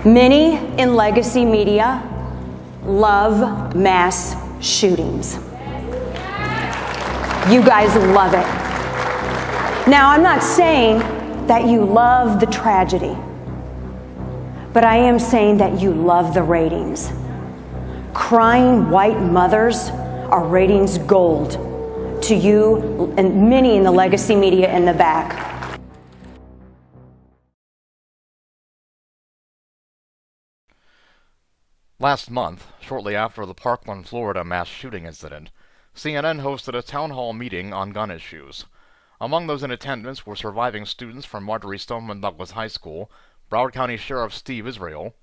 Many in legacy media love mass shootings. You guys love it. Now, I'm not saying that you love the tragedy, but I am saying that you love the ratings. Crying white mothers are ratings gold to you and many in the legacy media in the back. Last month, shortly after the Parkland, Florida mass shooting incident, CNN hosted a town hall meeting on gun issues. Among those in attendance were surviving students from Marjorie Stoneman Douglas High School, Broward County Sheriff Steve Israel,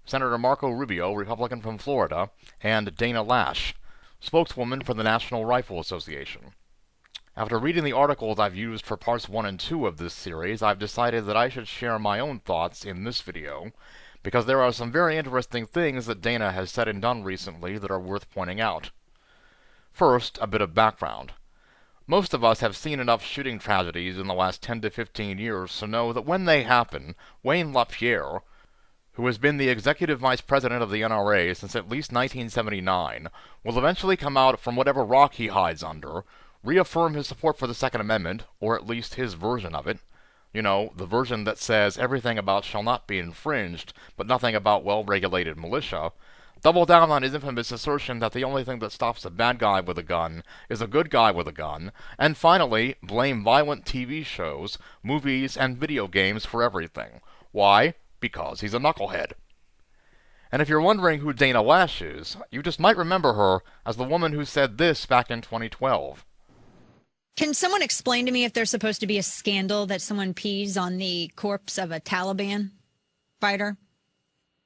Senator Marco Rubio, Republican from Florida, and Dana Loesch, spokeswoman for the National Rifle Association. After reading the articles I've used for parts 1 and 2 of this series, I've decided that I should share my own thoughts in this video, because there are some very interesting things that Dana has said and done recently that are worth pointing out. First, a bit of background. Most of us have seen enough shooting tragedies in the last 10 to 15 years to know that when they happen, Wayne LaPierre, who has been the executive vice president of the NRA since at least 1979, will eventually come out from whatever rock he hides under, reaffirm his support for the Second Amendment, or at least his version of it. You know, the version that says everything about shall not be infringed, but nothing about well-regulated militia, double down on his infamous assertion that the only thing that stops a bad guy with a gun is a good guy with a gun, and finally, blame violent TV shows, movies, and video games for everything. Why? Because he's a knucklehead. And if you're wondering who Dana Loesch is, you just might remember her as the woman who said this back in 2012. Can someone explain to me if there's supposed to be a scandal that someone pees on the corpse of a Taliban fighter?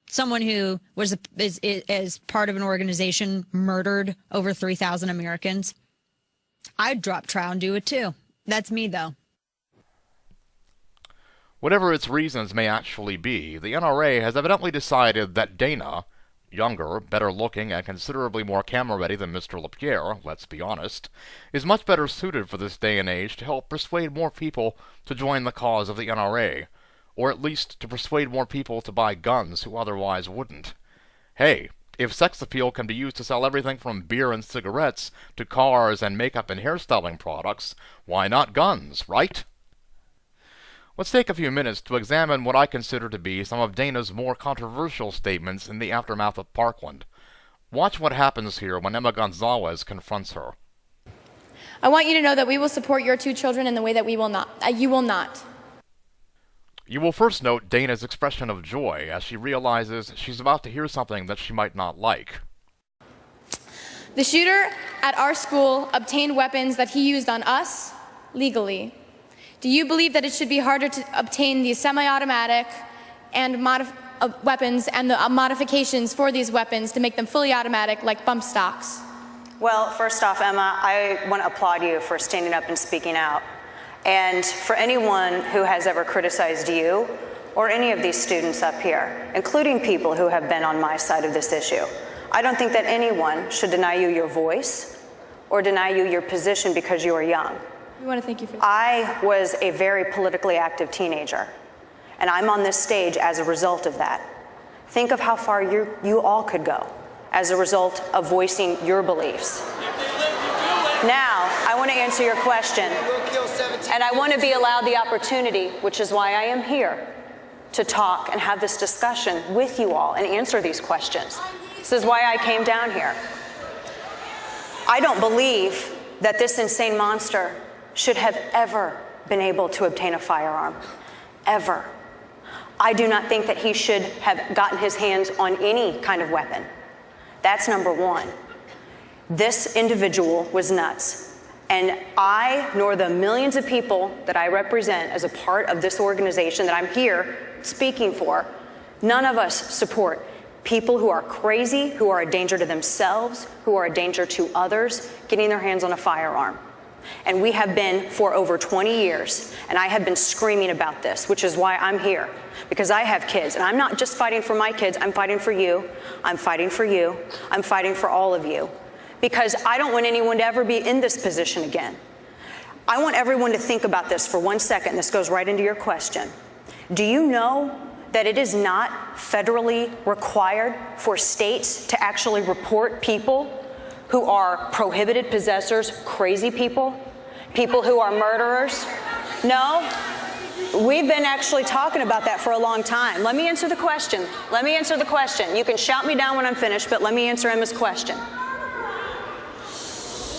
Someone who was as part of an organization murdered over 3,000 Americans? I'd drop trial and do it too. That's me, though. Whatever its reasons may actually be, the NRA has evidently decided that Dana, younger, better looking, and considerably more camera-ready than Mr. LaPierre, let's be honest, is much better suited for this day and age to help persuade more people to join the cause of the NRA, or at least to persuade more people to buy guns who otherwise wouldn't. Hey, if sex appeal can be used to sell everything from beer and cigarettes to cars and makeup and hairstyling products, why not guns, right? Let's take a few minutes to examine what I consider to be some of Dana's more controversial statements in the aftermath of Parkland. Watch what happens here when Emma Gonzales confronts her. I want you to know that we will support your two children in the way that you will not. You will first note Dana's expression of joy as she realizes she's about to hear something that she might not like. The shooter at our school obtained weapons that he used on us legally. Do you believe that it should be harder to obtain these semi-automatic and weapons and the modifications for these weapons to make them fully automatic like bump stocks? Well, first off, Emma, I want to applaud you for standing up and speaking out. And for anyone who has ever criticized you or any of these students up here, including people who have been on my side of this issue, I don't think that anyone should deny you your voice or deny you your position because you are young. We want to thank you for that. I was a very politically active teenager, and I'm on this stage as a result of that. Think of how far you all could go as a result of voicing your beliefs. Now, I want to answer your question, and I want to be allowed the opportunity, which is why I am here, to talk and have this discussion with you all and answer these questions. This is why I came down here. I don't believe that this insane monster should have ever been able to obtain a firearm, ever. I do not think that he should have gotten his hands on any kind of weapon. That's number one. This individual was nuts. And I, nor the millions of people that I represent as a part of this organization that I'm here speaking for, none of us support people who are crazy, who are a danger to themselves, who are a danger to others, getting their hands on a firearm. And we have been for over 20 years, and I have been screaming about this, which is why I'm here, because I have kids, and I'm not just fighting for my kids, I'm fighting for you, I'm fighting for you, I'm fighting for all of you, because I don't want anyone to ever be in this position again. I want everyone to think about this for 1 second. This goes right into your question. Do you know that it is not federally required for states to actually report people who are prohibited possessors, crazy people, people who are murderers? No? We've been actually talking about that for a long time. Let me answer the question. Let me answer the question. You can shout me down when I'm finished, but let me answer Emma's question.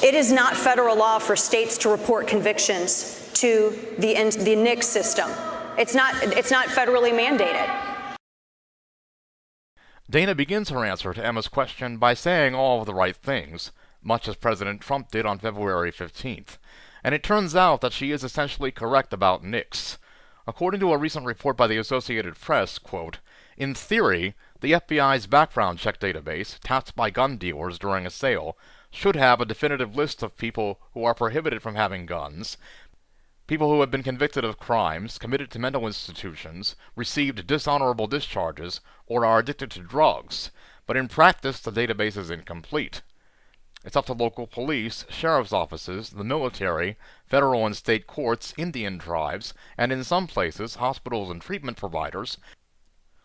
It is not federal law for states to report convictions to the NICS system. It's not federally mandated. Dana begins her answer to Emma's question by saying all of the right things, much as President Trump did on February 15th. And it turns out that she is essentially correct about NICS. According to a recent report by the Associated Press, quote, "In theory, the FBI's background check database, tapped by gun dealers during a sale, should have a definitive list of people who are prohibited from having guns, people who have been convicted of crimes, committed to mental institutions, received dishonorable discharges, or are addicted to drugs. But in practice, the database is incomplete. It's up to local police, sheriff's offices, the military, federal and state courts, Indian tribes, and in some places, hospitals and treatment providers,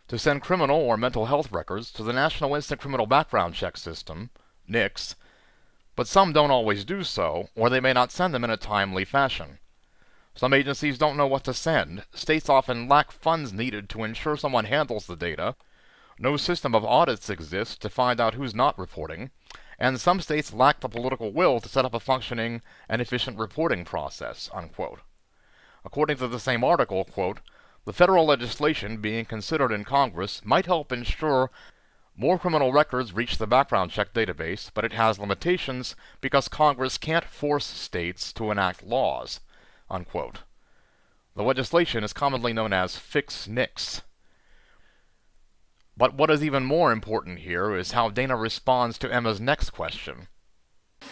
to send criminal or mental health records to the National Instant Criminal Background Check System, NICS, but some don't always do so, or they may not send them in a timely fashion. Some agencies don't know what to send. States often lack funds needed to ensure someone handles the data. No system of audits exists to find out who's not reporting. And some states lack the political will to set up a functioning and efficient reporting process," unquote. According to the same article, quote, "The federal legislation being considered in Congress might help ensure more criminal records reach the background check database, but it has limitations because Congress can't force states to enact laws," unquote. The legislation is commonly known as Fix NICS. But what is even more important here is how Dana responds to Emma's next question.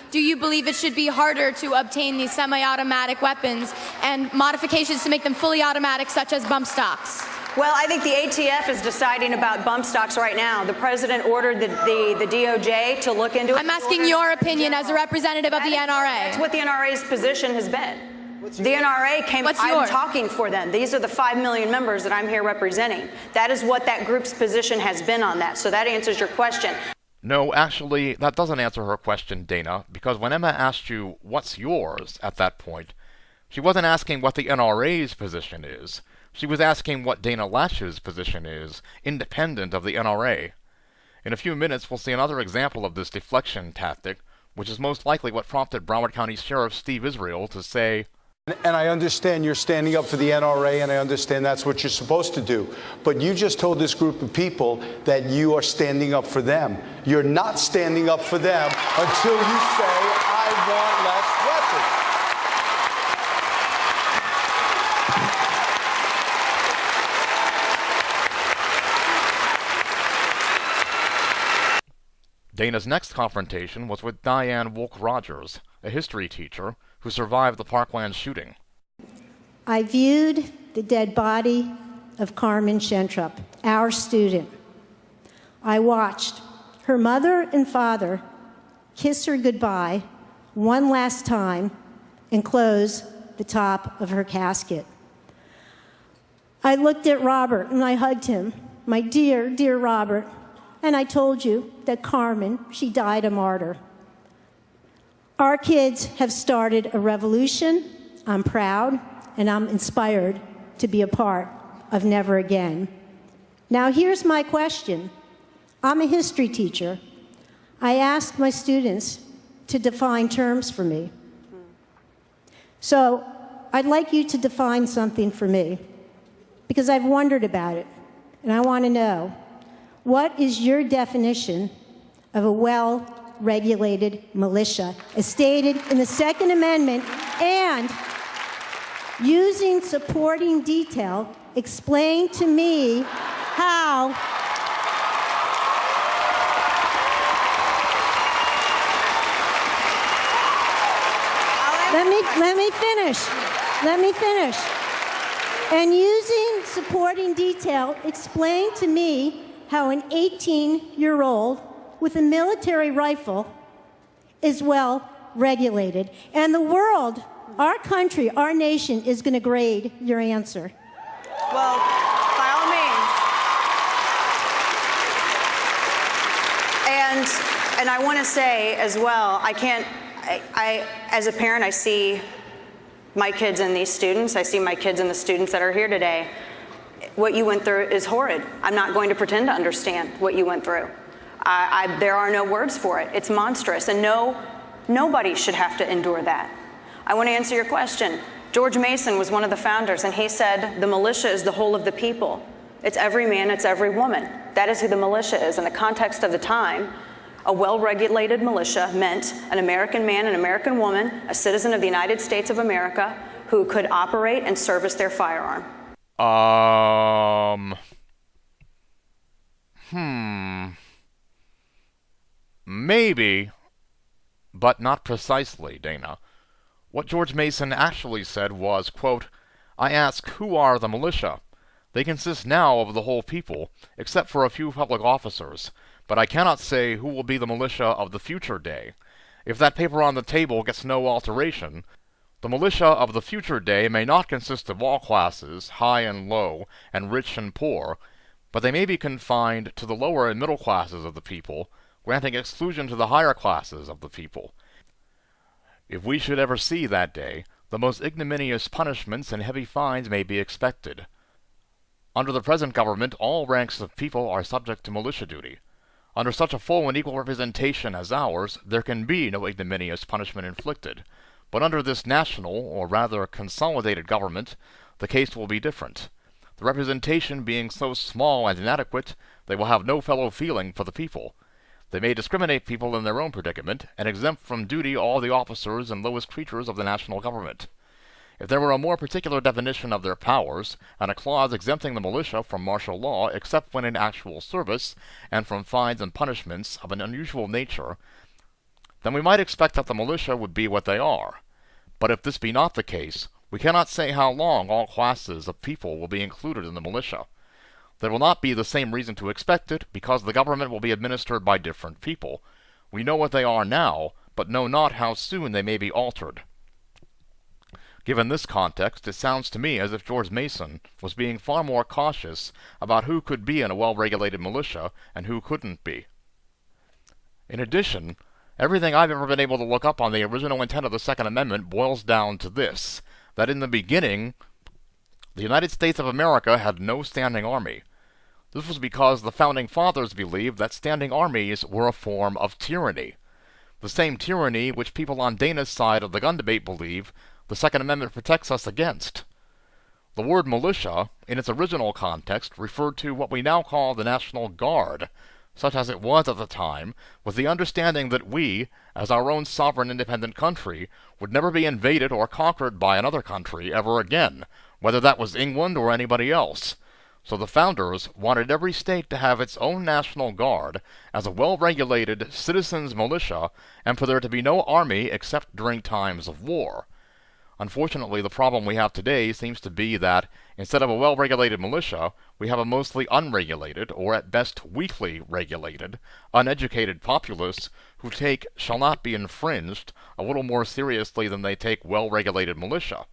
Do you believe it should be harder to obtain these semi-automatic weapons and modifications to make them fully automatic, such as bump stocks? Well, I think the ATF is deciding about bump stocks right now. The president ordered the DOJ to look into it. I'm asking your opinion as a representative of the NRA. That's what the NRA's position has been. The NRA came, I'm talking for them. These are the 5 million members that I'm here representing. That is what that group's position has been on that. So that answers your question. No, actually, that doesn't answer her question, Dana, because when Emma asked you, "What's yours?" at that point, she wasn't asking what the NRA's position is. She was asking what Dana Loesch's position is, independent of the NRA. In a few minutes, we'll see another example of this deflection tactic, which is most likely what prompted Broward County Sheriff Steve Israel to say, "And I understand you're standing up for the NRA, and I understand that's what you're supposed to do. But you just told this group of people that you are standing up for them. You're not standing up for them until you say, I want less weapons." Dana's next confrontation was with Diane Wilk Rogers, a history teacher who survived the Parkland shooting. "I viewed the dead body of Carmen Shentrup, our student. I watched her mother and father kiss her goodbye one last time and close the top of her casket. I looked at Robert and I hugged him, my dear, dear Robert, and I told you that Carmen, she died a martyr. Our kids have started a revolution. I'm proud and I'm inspired to be a part of Never Again. Now here's my question. I'm a history teacher. I ask my students to define terms for me. So I'd like you to define something for me because I've wondered about it and I want to know, what is your definition of a well-regulated militia, as stated in the Second Amendment, and using supporting detail, explain to me how Let me finish. And using supporting detail, explain to me how an 18-year-old with a military rifle is well regulated. And the world, our country, our nation is going to grade your answer. Well, by all means. I want to say as well, as a parent, I see my kids and these students. I see my kids and the students that are here today. What you went through is horrid. I'm not going to pretend to understand what you went through. There are no words for it. It's monstrous, and nobody should have to endure that. I want to answer your question. George Mason was one of the founders, and he said the militia is the whole of the people. It's every man, it's every woman. That is who the militia is. In the context of the time, a well-regulated militia meant an American man, an American woman, a citizen of the United States of America who could operate and service their firearm. Maybe, but not precisely, Dana. What George Mason actually said was, quote, "I ask, who are the militia? They consist now of the whole people, except for a few public officers, but I cannot say who will be the militia of the future day. If that paper on the table gets no alteration, the militia of the future day may not consist of all classes, high and low, and rich and poor, but they may be confined to the lower and middle classes of the people, granting exclusion to the higher classes of the people. If we should ever see that day, the most ignominious punishments and heavy fines may be expected. Under the present government, all ranks of people are subject to militia duty. Under such a full and equal representation as ours, there can be no ignominious punishment inflicted. But under this national, or rather consolidated government, the case will be different. The representation being so small and inadequate, they will have no fellow feeling for the people. They may discriminate people in their own predicament, and exempt from duty all the officers and lowest creatures of the national government. If there were a more particular definition of their powers, and a clause exempting the militia from martial law except when in actual service, and from fines and punishments of an unusual nature, then we might expect that the militia would be what they are. But if this be not the case, we cannot say how long all classes of people will be included in the militia. There will not be the same reason to expect it, because the government will be administered by different people. We know what they are now, but know not how soon they may be altered. Given this context, it sounds to me as if George Mason was being far more cautious about who could be in a well-regulated militia and who couldn't be. In addition, everything I've ever been able to look up on the original intent of the Second Amendment boils down to this, that in the beginning, the United States of America had no standing army. This was because the Founding Fathers believed that standing armies were a form of tyranny. The same tyranny which people on Dana's side of the gun debate believe the Second Amendment protects us against. The word militia, in its original context, referred to what we now call the National Guard, such as it was at the time, with the understanding that we, as our own sovereign independent country, would never be invaded or conquered by another country ever again, whether that was England or anybody else. So the founders wanted every state to have its own National Guard as a well-regulated citizens' militia, and for there to be no army except during times of war. Unfortunately, the problem we have today seems to be that, instead of a well-regulated militia, we have a mostly unregulated, or at best weakly regulated, uneducated populace who take "shall not be infringed" a little more seriously than they take well-regulated militia.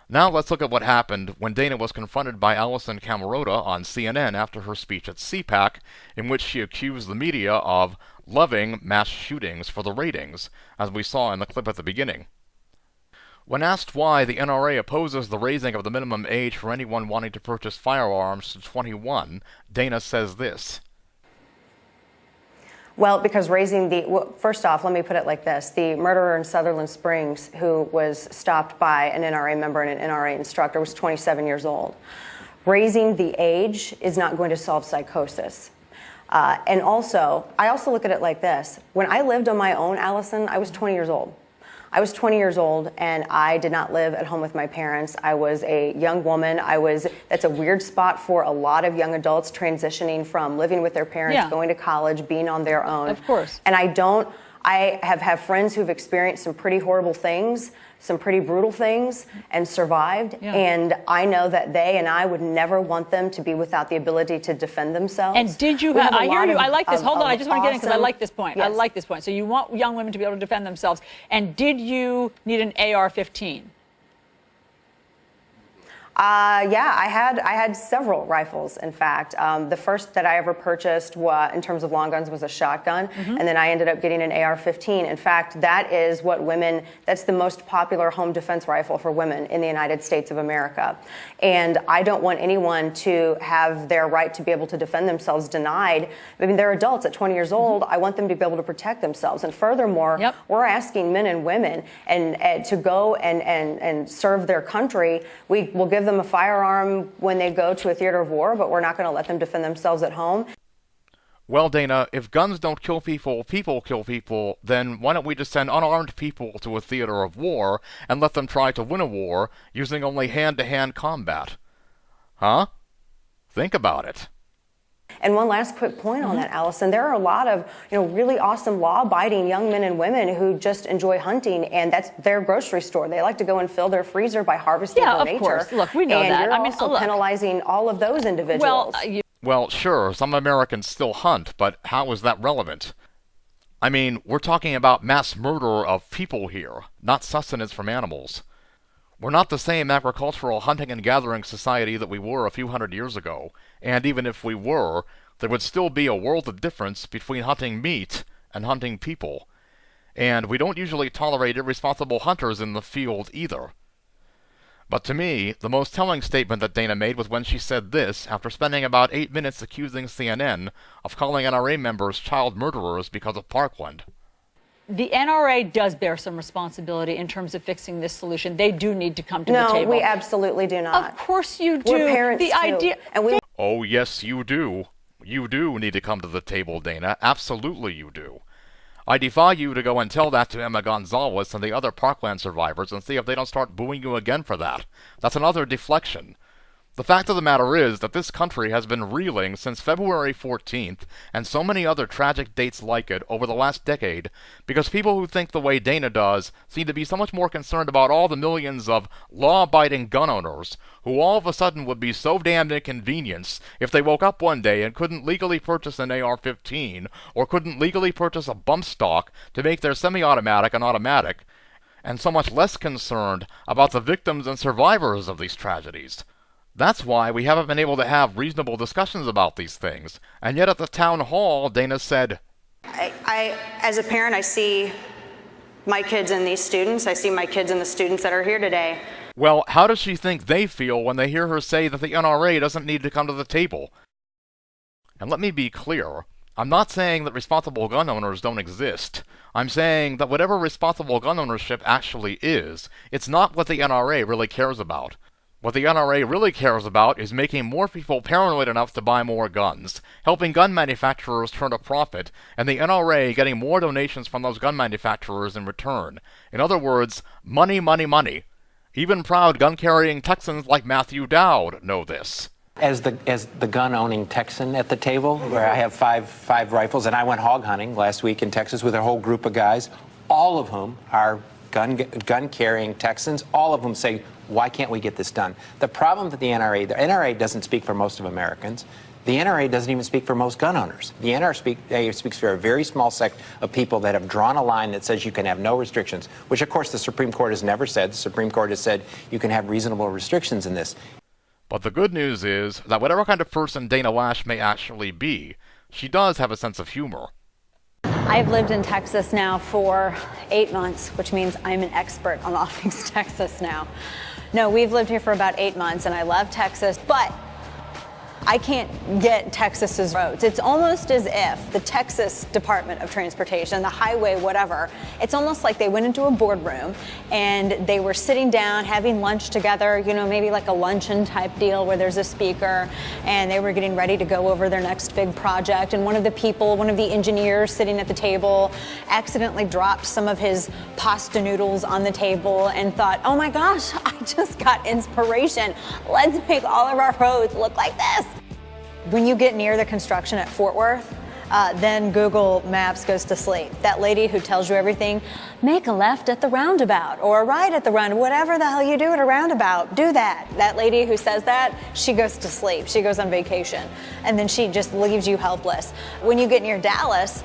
Now let's look at what happened when Dana was confronted by Allison Camerota on CNN after her speech at CPAC, in which she accused the media of loving mass shootings for the ratings, as we saw in the clip at the beginning. When asked why the NRA opposes the raising of the minimum age for anyone wanting to purchase firearms to 21, Dana says this. Well, because first off, let me put it like this. The murderer in Sutherland Springs, who was stopped by an NRA member and an NRA instructor, was 27 years old. Raising the age is not going to solve psychosis. And also, I also look at it like this. When I lived on my own, Allison, I was 20 years old. I was 20 years old, and I did not live at home with my parents. I was a young woman. That's a weird spot for a lot of young adults transitioning from living with their parents, going to college, being on their own. Of course. And I have friends who've experienced some pretty horrible things, some pretty brutal things, and survived. Yeah. And I know that they and I would never want them to be without the ability to defend themselves. And did you have, I hear you, I like this, hold on, I just want to get in because I like this point. Yes. I like this point. So you want young women to be able to defend themselves. And did you need an AR-15? Yeah, I had several rifles, in fact. The first that I ever purchased in terms of long guns was a shotgun, and then I ended up getting an AR-15. In fact, that's the most popular home defense rifle for women in the United States of America. And I don't want anyone to have their right to be able to defend themselves denied. I mean, they're adults at 20 years old. I want them to be able to protect themselves. And furthermore, we're asking men and women to go and serve their country. We will give them a firearm when they go to a theater of war, but we're not going to let them defend themselves at home. Well, Dana, if guns don't kill people, people kill people, then why don't we just send unarmed people to a theater of war and let them try to win a war using only hand-to-hand combat? Huh? Think about it. And one last quick point on that, Allison. There are a lot of really awesome law-abiding young men and women who just enjoy hunting, and that's their grocery store. They like to go and fill their freezer by harvesting from nature. Yeah, of course. Look, we know that. And you're also penalizing all of those individuals. Well, sure, some Americans still hunt, but how is that relevant? I mean, we're talking about mass murder of people here, not sustenance from animals. We're not the same agricultural hunting and gathering society that we were a few hundred years ago, and even if we were, there would still be a world of difference between hunting meat and hunting people. And we don't usually tolerate irresponsible hunters in the field either. But to me, the most telling statement that Dana made was when she said this after spending about 8 minutes accusing CNN of calling NRA members child murderers because of Parkland. The NRA does bear some responsibility in terms of fixing this solution. They do need to come to the table. No, we absolutely do not. Of course you do. We're parents too. And oh, yes, you do. You do need to come to the table, Dana. Absolutely you do. I defy you to go and tell that to Emma Gonzales and the other Parkland survivors and see if they don't start booing you again for that. That's another deflection. The fact of the matter is that this country has been reeling since February 14th and so many other tragic dates like it over the last decade because people who think the way Dana does seem to be so much more concerned about all the millions of law-abiding gun owners who all of a sudden would be so damned inconvenienced if they woke up one day and couldn't legally purchase an AR-15 or couldn't legally purchase a bump stock to make their semi-automatic an automatic, and so much less concerned about the victims and survivors of these tragedies. That's why we haven't been able to have reasonable discussions about these things. And yet at the town hall, Dana said, I as a parent, I see my kids in these students. I see my kids in the students that are here today. Well, how does she think they feel when they hear her say that the NRA doesn't need to come to the table? And let me be clear. I'm not saying that responsible gun owners don't exist. I'm saying that whatever responsible gun ownership actually is, it's not what the NRA really cares about. What the NRA really cares about is making more people paranoid enough to buy more guns, helping gun manufacturers turn a profit, and the NRA getting more donations from those gun manufacturers in return. In other words, money, money, money. Even proud gun-carrying Texans like Matthew Dowd know this. As the gun-owning Texan at the table, where I have five rifles, and I went hog hunting last week in Texas with a whole group of guys, all of whom are gun-carrying Texans. All of them say, why can't we get this done? The problem that the NRA doesn't speak for most of Americans. The NRA doesn't even speak for most gun owners. The NRA speaks for a very small sect of people that have drawn a line that says you can have no restrictions, which of course the Supreme Court has never said. The Supreme Court has said you can have reasonable restrictions in this. But the good news is that whatever kind of person Dana Loesch may actually be, she does have a sense of humor. I've lived in Texas now for 8 months, which means I'm an expert on all things Texas now. No, we've lived here for about 8 months, and I love Texas, but I can't get Texas's roads. It's almost as if the Texas Department of Transportation, the highway, whatever, it's almost like they went into a boardroom and they were sitting down having lunch together, you know, maybe like a luncheon type deal where there's a speaker, and they were getting ready to go over their next big project. And one of the engineers sitting at the table accidentally dropped some of his pasta noodles on the table and thought, oh my gosh, I just got inspiration. Let's make all of our roads look like this. When you get near the construction at Fort Worth, then Google Maps goes to sleep. That lady who tells you everything, make a left at the roundabout or a right at the roundabout, whatever the hell you do at a roundabout, do that. That lady who says that, she goes to sleep. She goes on vacation, and then she just leaves you helpless. When you get near Dallas,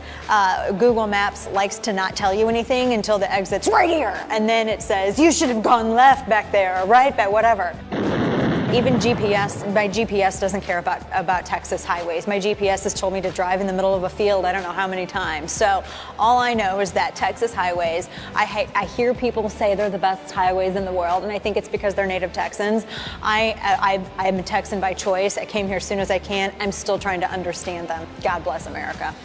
Google Maps likes to not tell you anything until the exit's right here, and then it says, you should have gone left back there or right back, whatever. Even GPS, my GPS doesn't care about Texas highways. My GPS has told me to drive in the middle of a field I don't know how many times. So all I know is that Texas highways, I hear people say they're the best highways in the world, and I think it's because they're native Texans. I'm a Texan by choice. I came here as soon as I can. I'm still trying to understand them. God bless America.